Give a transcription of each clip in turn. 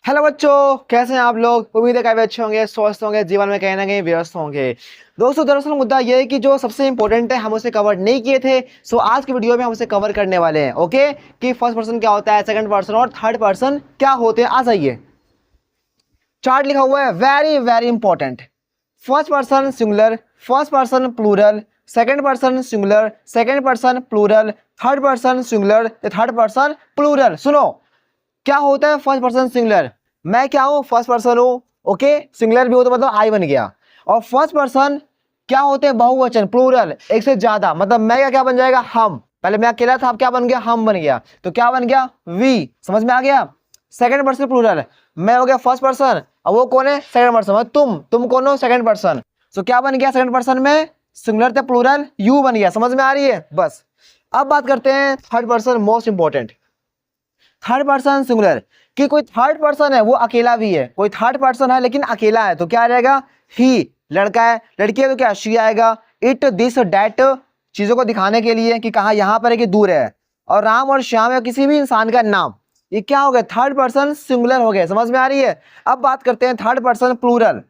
Hello बच्चों, कैसे हैं आप लोग। उम्मीद है काफी अच्छे होंगे, स्वस्थ होंगे, जीवन में कहीं ना कहीं व्यस्त होंगे। दोस्तों, दरअसल मुद्दा ये है कि जो सबसे इंपॉर्टेंट है हम उसे कवर नहीं किए थे। सो आज की वीडियो में हम उसे कवर करने वाले हैं। ओके, कि फर्स्ट पर्सन क्या होता है, सेकंड पर्सन और थर्ड पर्सन क्या होते हैं। आ जाइए, चार्ट लिखा हुआ है, very very important. First person singular, first person plural, second person singular, second person plural, third person singular, third person plural. सुनो, क्या होता है फर्स्ट पर्सन सिंगुलर। मैं क्या हूं, फर्स्ट पर्सन हूं। ओके, सिंगुलर भी हो तो मतलब आई बन गया। और फर्स्ट पर्सन क्या होते हैं, बहुवचन, प्लूरल, एक से ज्यादा। मतलब मैं क्या क्या बन जाएगा, हम। पहले मैं अकेला था, अब क्या बन गया, हम बन गया। तो क्या बन गया, वी। समझ में आ गया। सेकंड पर्सन प्लूरल, मैं हो गया फर्स्ट पर्सन, अब वो कौन है, सेकंड पर्सन। तुम कौन हो, सेकंड पर्सन। सो क्या बन गया, सेकंड पर्सन में सिंगुलर थे प्लूरल, यू बन गया। समझ में आ रही है। बस अब बात करते हैं third person, most important. Third person singular, कि कोई थर्ड पर्सन है वो अकेला भी है। कोई थर्ड पर्सन है लेकिन अकेला है, तो क्या आ जाएगा, ही। लड़का है, लड़की है तो क्या, शी आएगा। इट, दिस, डैट, चीजों को दिखाने के लिए कि कहा यहां पर है कि दूर है। और राम और श्याम या किसी भी इंसान का नाम, ये क्या हो गया, थर्ड पर्सन सिंगुलर हो गया। समझ में आ रही है। अब बात करते हैं थर्ड पर्सन प्लूरल,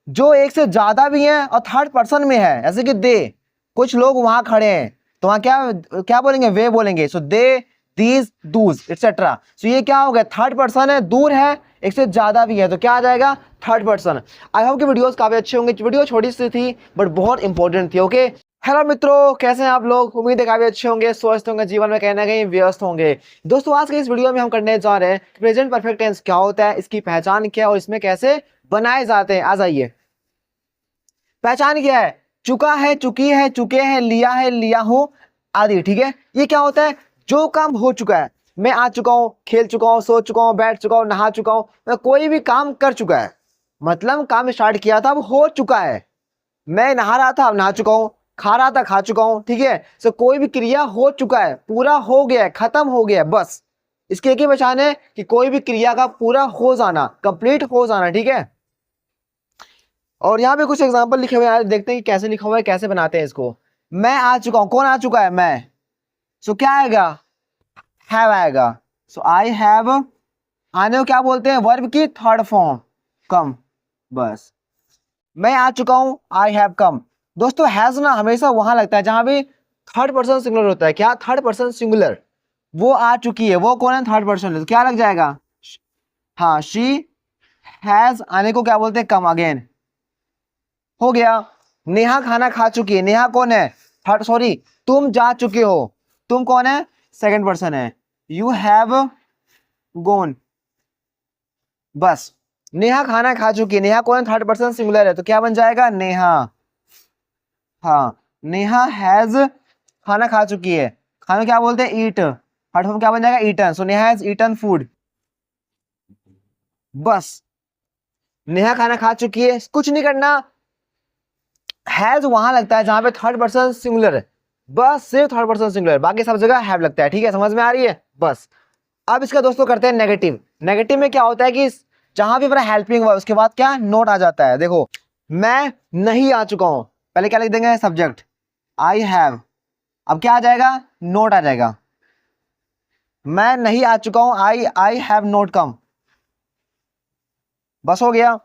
जो एक से ज्यादा भी है और थर्ड पर्सन में है। जैसे कि दे, कुछ लोग वहां खड़े हैं तो वहां क्या क्या बोलेंगे, वे बोलेंगे। सो दे, दीज, दूज, एक्सेट्रा। सो ये क्या हो गया, थर्ड पर्सन है, दूर है, एक से ज्यादा भी है, तो क्या आ जाएगा, थर्ड पर्सन। आई होप कि वीडियोस काफी अच्छे होंगे। वीडियो छोटी सी थी बट बहुत इंपॉर्टेंट थी। ओके, हेलो मित्रों, कैसे हैं आप लोग। उम्मीद है काफी अच्छे होंगे, स्वस्थ होंगे, जीवन में कहीं ना कहीं व्यस्त होंगे। दोस्तों, आज के इस वीडियो में हम करने जा रहे हैं प्रेजेंट परफेक्ट टेंस क्या होता है, इसकी पहचान क्या है और इसमें कैसे बनाए जाते हैं। आ जाइए, पहचान क्या है, चुका है, चुकी है, चुके हैं, लिया है, लिया हूं आदि। ठीक है, ये क्या होता है, जो काम हो चुका है। मैं आ चुका हूं, खेल चुका हूं, सो चुका हूं, बैठ चुका हूं, नहा चुका हूं, मैं कोई भी काम कर चुका है। मतलब काम स्टार्ट किया था, अब हो चुका है। मैं नहा रहा था, अब नहा चुका हूं, खा रहा था, खा चुका हूं। ठीक है, सो कोई भी क्रिया हो चुका है, पूरा हो गया है, खत्म हो गया है। बस इसकी एक ही पहचान है कि कोई भी क्रिया का पूरा हो जाना, कंप्लीट हो जाना। ठीक है, और यहाँ पे कुछ एग्जांपल लिखे हुए हैं, देखते हैं कि कैसे लिखा हुआ है, कैसे बनाते हैं इसको। मैं आ चुका हूं, कौन आ चुका है, मैं। सो क्या आएगा, हैव आएगा। सो आई हैव, आने को क्या बोलते हैं, वर्ब की थर्ड फॉर्म, कम। बस, मैं आ चुका हूं, आई हैव कम। दोस्तों, हैज ना हमेशा वहां लगता है जहां भी थर्ड पर्सन सिंगुलर होता है। क्या, थर्ड पर्सन सिंगुलर, वो आ चुकी है, वो कौन है, थर्ड पर्सन। तो क्या लग जाएगा, हाँ, शी हैज, आने को क्या बोलते हैं, कम अगेन। हो गया। नेहा खाना खा चुकी है, नेहा कौन है, थर्ड, सॉरी, तुम जा चुके हो, तुम कौन है, सेकंड पर्सन है। You have gone. बस, नेहा खाना खा चुकी है, नेहा कौन है, थर्ड पर्सन सिंगुलर है, तो क्या बन जाएगा, नेहा। हाँ, नेहा हैज खाना खा चुकी है, खाना क्या बोलते हैं, ईट, थर्ड फॉर्म क्या बन जाएगा, eaten. So Neha has eaten food. बस, नेहा खाना खा चुकी है, कुछ नहीं करना। हैज वहां लगता है जहां पे थर्ड पर्सन सिंगुलर है, बस सिर्फ थर्ड पर्सन सिंगुलर, बाकी सब जगह हैव लगता है। ठीक है, समझ में आ रही है। बस अब इसका दोस्तों करते हैं नेगेटिव। नेगेटिव में क्या होता है कि जहां भी हमारा हेल्पिंग हुआ उसके बाद क्या, नोट आ जाता है। देखो, मैं नहीं आ चुका हूं, पहले क्या लिख देंगे, सब्जेक्ट, आई हैव। अब क्या आ जाएगा, नोट आ जाएगा। मैं नहीं आ चुका हूं, आई हैव नोट कम। बस हो गया।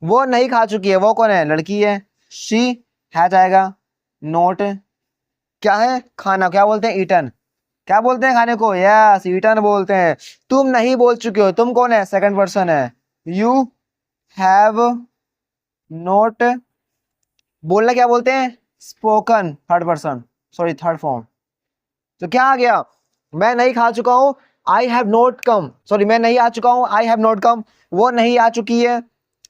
वो नहीं खा चुकी है, वो कौन है, लड़की है, शी है जाएगा, नोट क्या है, खाना क्या बोलते हैं, ईटन। क्या बोलते हैं खाने को, यस, ईटन बोलते हैं। तुम नहीं बोल चुके हो, तुम कौन है, सेकंड पर्सन है। यू हैव नोट, बोलना क्या बोलते हैं, spoken, third person, sorry third form. तो क्या आ गया, मैं नहीं खा चुका हूं, I have note come, sorry मैं नहीं आ चुका हूं, आई हैव नोट कम। वो नहीं आ चुकी है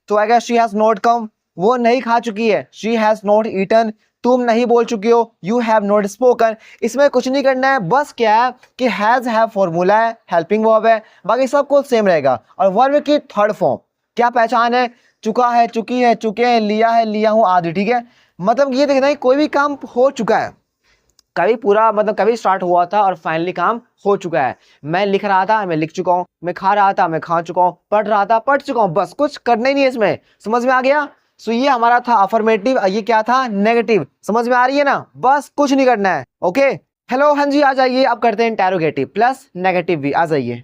तो आएगा शी हैज नोट कम। वो नहीं खा चुकी है, शी हैज नोट ईटन। तुम नहीं बोल चुकी हो, यू हैव नॉट स्पोकन। इसमें कुछ नहीं करना है, बस क्या है कि हैज हैव फॉर्मूला है, हेल्पिंग वर्ब है, बाकी सब कुछ सेम रहेगा। और वर्ब की थर्ड फॉर्म क्या पहचान है, चुका है, चुकी है, चुके हैं, लिया है, लिया हूं आदि। ठीक है, मतलब ये देखना है कोई भी काम हो चुका है, कभी पूरा मतलब कभी स्टार्ट हुआ था और फाइनली काम हो चुका है। मैं लिख रहा था, मैं लिख चुका हूं, मैं खा रहा था, मैं खा चुका हूं, पढ़ रहा था, पढ़ चुका हूं, बस कुछ करना ही नहीं है इसमें। समझ में आ गया। सो ये हमारा था अफर्मेटिव, ये क्या था, नेगेटिव। समझ में आ रही है ना, बस कुछ नहीं करना है। ओके, हेलो, हाँ जी, आ जाइए। अब करते हैं इंटेरोगेटिव प्लस नेगेटिव भी, आ जाइए।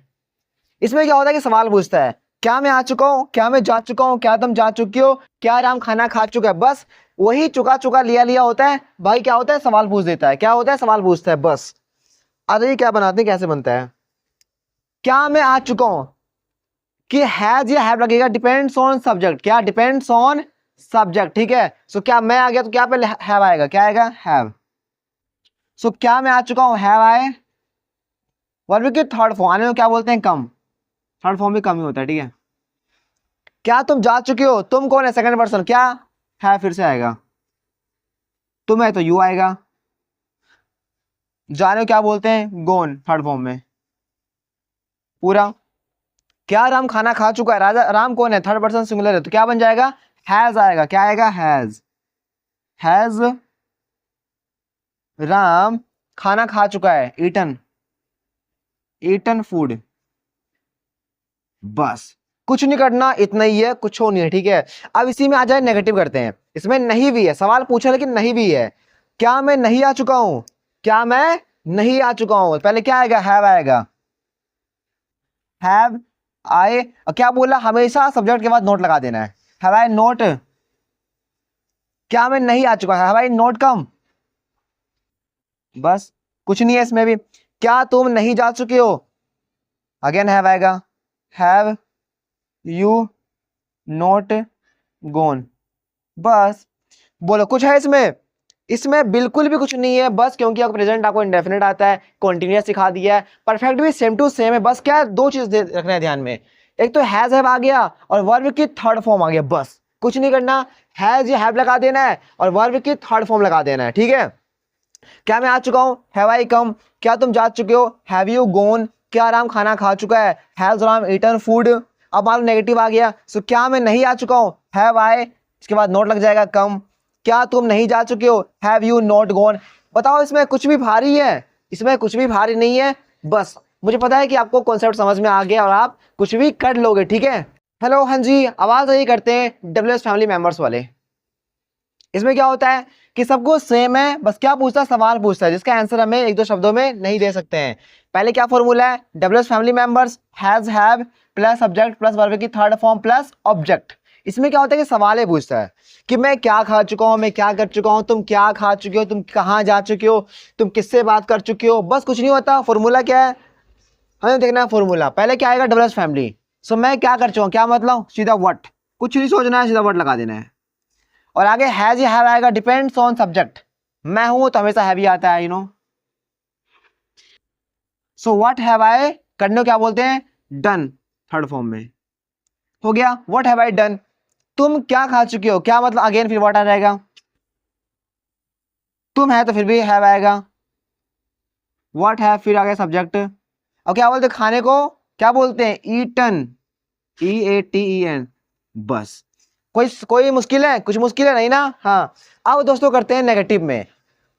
इसमें क्या होता है कि सवाल पूछता है, क्या मैं आ चुका हूं, क्या मैं जा चुका हूं, क्या तुम जा चुके हो, क्या राम खाना खा चुका है। बस वही चुका चुका लिया लिया होता है भाई। क्या होता है, सवाल पूछ देता है। क्या होता है, सवाल पूछता है बस। अब ये क्या बनाते हैं, कैसे बनता है। क्या मैं आ चुका हूं कि हैज या हैव लगेगा, डिपेंड्स ऑन सब्जेक्ट। क्या, डिपेंड्स ऑन सब्जेक्ट, ठीक है। सो क्या मैं आ गया तो क्या पहले हैव आएगा, क्या आएगा, हैव। सो क्या मैं आ चुका हूं, हैव आए। वर्ब की थर्ड फॉर्म आने में क्या बोलते हैं, कम। थर्ड फॉर्म भी कम ही होता है, ठीक है। क्या तुम जा चुके हो, तुम कौन है, सेकंड पर्सन, क्या है, फिर से आएगा। तुम है तो यू आएगा। जाने को क्या बोलते हैं, गोन, थर्ड फॉर्म में पूरा। क्या राम खाना खा चुका है, राजा राम कौन है, थर्ड पर्सन सिंगुलर है तो क्या बन जाएगा, हैज आएगा। क्या आएगा, हैज। हैज राम खाना खा चुका है, ईटन, ईटन फूड। बस कुछ नहीं करना, इतना ही है, कुछ हो नहीं है, ठीक है। अब इसी में आ जाए, नेगेटिव करते हैं। इसमें नहीं भी है, सवाल पूछा लेकिन नहीं भी है। क्या मैं नहीं आ चुका हूं, क्या मैं नहीं आ चुका हूं, पहले क्या आएगा, हैव आएगा। हैव आए, क्या बोला, हमेशा सब्जेक्ट के बाद नोट लगा देना है। हैव आई नोट, क्या मैं नहीं आ चुका, हैव आई नोट कम। बस कुछ नहीं है इसमें भी। क्या तुम नहीं जा चुके हो, अगेन हैव आएगा। हैव यू नोट गोन। बस बोलो कुछ है इसमें, इसमें बिल्कुल भी कुछ नहीं है। बस क्योंकि आपको प्रेजेंट आपको इंडेफिनिट आता है, कॉन्टिन्यूअस सिखा दिया है, परफेक्ट भी सेम टू सेम है। बस क्या है, दो चीज रखना है ध्यान में, एक तो हैज हैव आ गया और वर्ब की थर्ड फॉर्म आ गया। बस कुछ नहीं करना, हैज या हैव लगा देना है और वर्ब की थर्ड फॉर्म लगा देना है, ठीक है। क्या मैं आ चुका हूं, हैव आई कम। क्या तुम जा चुके हो, हैव यू गोन। क्या राम खाना खा चुका है, हैज राम ईटन फूड। अब मान लो नेगेटिव आ गया, सो क्या मैं नहीं आ चुका हूं, हैव आई, इसके बाद नोट लग जाएगा कम। क्या तुम नहीं जा चुके हो, हैव यू नॉट गॉन। बताओ इसमें कुछ भी भारी है, इसमें कुछ भी भारी नहीं है। बस मुझे पता है कि आपको कॉन्सेप्ट समझ में आ गया और आप कुछ भी कर लोगे, ठीक है। हेलो, हाँ जी, आवाज यही करते हैं डब्ल्यूएस फैमिली मेंबर्स वाले। इसमें क्या होता है कि सबको सेम है, बस क्या पूछता है, सवाल पूछता है जिसका आंसर हमें एक दो शब्दों में नहीं दे सकते हैं। पहले क्या फॉर्मूला है, WS family members, has have plus subject plus verb की थर्ड फॉर्म प्लस ऑब्जेक्ट। इसमें क्या होता है कि सवाल ही पूछता है कि मैं क्या खा चुका हूं, मैं क्या कर चुका हूं, तुम क्या खा चुके हो, तुम कहाँ जा चुके हो, तुम किससे बात कर चुके हो। बस कुछ नहीं होता। फॉर्मूला क्या है, हमें देखना है फॉर्मूला। पहले क्या आएगा, डब्ल्यूएस फैमिली। सो मैं क्या कर चुका हूं, क्या मतलब, सीधा व्हाट, कुछ नहीं सोचना है, सीधा व्हाट लगा देना है। और आगे हैज या हैव आएगा, डिपेंड्स ऑन सब्जेक्ट। मैं हूं तो हमेशा हैव ही आता है, you know. So what have आई, करने को क्या बोलते हैं, डन, थर्ड फॉर्म में हो गया। व्हाट हैव आई डन, तुम क्या खा चुके हो, क्या मतलब, अगेन फिर व्हाट आ जाएगा। तुम है तो फिर भी हैव आएगा। व्हाट हैव, फिर आ गया सब्जेक्ट। और क्या बोलते हैं, खाने को क्या बोलते हैं, ईटन, EATEN। बस कोई कोई मुश्किल है, कुछ मुश्किल है नहीं ना। हाँ, अब दोस्तों करते हैं नेगेटिव में,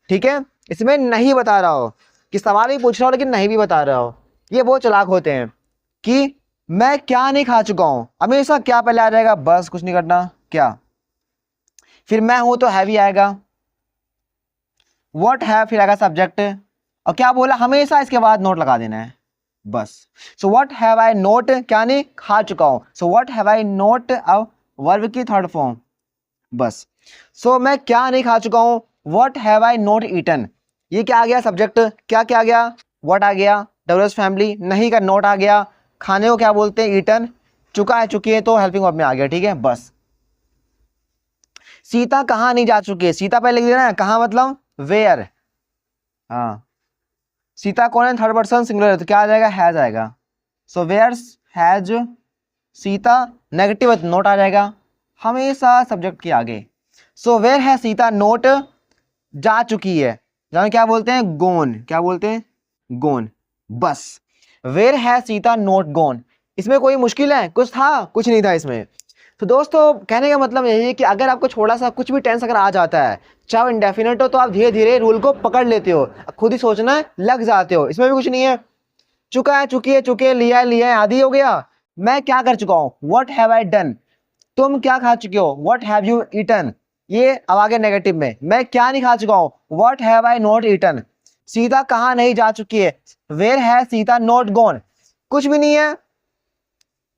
ठीक है। इसमें नहीं बता रहा हो कि सवाल ही पूछ रहा हो लेकिन नहीं भी बता रहा हो, ये बहुत चालाक होते हैं कि मैं क्या नहीं खा चुका हूं, हमेशा क्या पहले आ जाएगा, बस कुछ नहीं करना, क्या, फिर मैं हूं तो हैव ही आएगा। व्हाट हैव, फिर आएगा सब्जेक्ट। और क्या बोला, हमेशा इसके बाद नोट लगा देना है, बस। So what have I not, क्या नहीं खा चुका हूं, so what have I not, अब वर्ब की थर्ड फॉर्म, बस। सो मैं क्या नहीं खा चुका हूं, what have I not eaten. ये क्या आ गया, सब्जेक्ट। क्या क्या आ गया, व्हाट आ गया, डब्ल्यूएस फैमिली, नहीं का नोट आ गया, खाने को क्या बोलते हैं, ईटन, चुका है चुकी है तो हेल्पिंग वर्ब में आ गया, ठीक है। बस सीता कहाँ नहीं जा चुकी है, सीता पहले लिख देना है, कहाँ मतलब वेयर। हाँ, सीता कौन है, थर्ड पर्सन सिंगुलर है तो क्या आ जाएगा, हैज आएगा। So where has Sita, negative है तो नोट आ जाएगा, हमेशा सब्जेक्ट के आगे। सो वेयर है सीता नोट, जा चुकी है, जानो क्या बोलते हैं, गोन, क्या बोलते हैं, गोन। बस वेयर है सीता नोट गोन। इसमें कोई मुश्किल है, कुछ था, कुछ नहीं था इसमें। तो दोस्तों कहने का मतलब यही है कि अगर आपको थोड़ा सा कुछ भी टेंस अगर आ जाता है, चाहे वो इंडेफिनेट हो, तो आप धीरे धीरे रूल को पकड़ लेते हो, खुद ही सोचना लग जाते हो। इसमें भी कुछ नहीं है, चुका है चुकी है चुके, लिया है लिया है, आदि हो गया। मैं क्या कर चुका हूं, व्हाट हैव आई डन। तुम क्या खा चुके हो, व्हाट हैव यू ईटन। ये अब आगे नेगेटिव में, मैं क्या नहीं खा चुका हूं, what have I not eaten. Sita कहाँ नहीं जा चुकी है, वेयर है सीता नॉट गॉन। कुछ भी नहीं है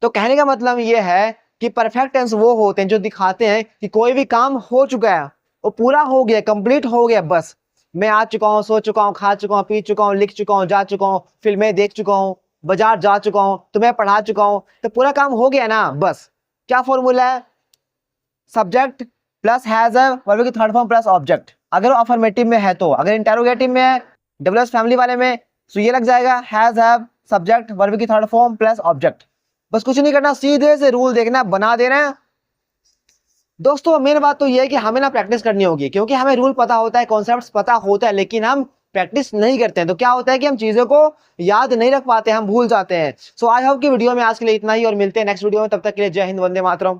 तो कहने का मतलब ये है कि परफेक्ट टेंस वो होते हैं जो दिखाते हैं कि कोई भी काम हो चुका है, वो पूरा हो गया, कंप्लीट हो गया, बस मैं आ चुका हूँ, सो चुका हूँ, खा चुका हूँ, पी चुका हूँ, लिख चुका हूँ, जा चुका हूँ, फिल्में देख चुका हूँ, बाजार जा चुका हूँ, तुम्हें पढ़ा चुका हूँ, तो पूरा काम हो गया ना, बस। क्या फॉर्मूला है? सब्जेक्ट प्लस हैज है, वर्ब की थर्ड फॉर्म प्लस ऑब्जेक्ट। अगर वो अफर्मेटिव में है तो, अगर इंटेरोगेटिव में है, डबल फैमिली वाले में, तो ये लग जाएगा हैज हैव सब्जेक्ट वर्ब की थर्ड फॉर्म प्लस ऑब्जेक्ट। बस कुछ नहीं करना, सीधे से रूल देखना, बना देना है। दोस्तों मेन बात तो ये है कि हमें ना प्रैक्टिस करनी होगी, क्योंकि हमें रूल पता होता है, कॉन्सेप्ट्स पता होता है, लेकिन हम प्रैक्टिस नहीं करते हैं। तो क्या होता है कि हम चीजों को याद नहीं रख पाते, हम भूल जाते हैं। सो आई होप कि वीडियो में आज के लिए इतना ही, और मिलते हैं नेक्स्ट वीडियो में। तब तक के लिए जय हिंद, वंदे मातरम।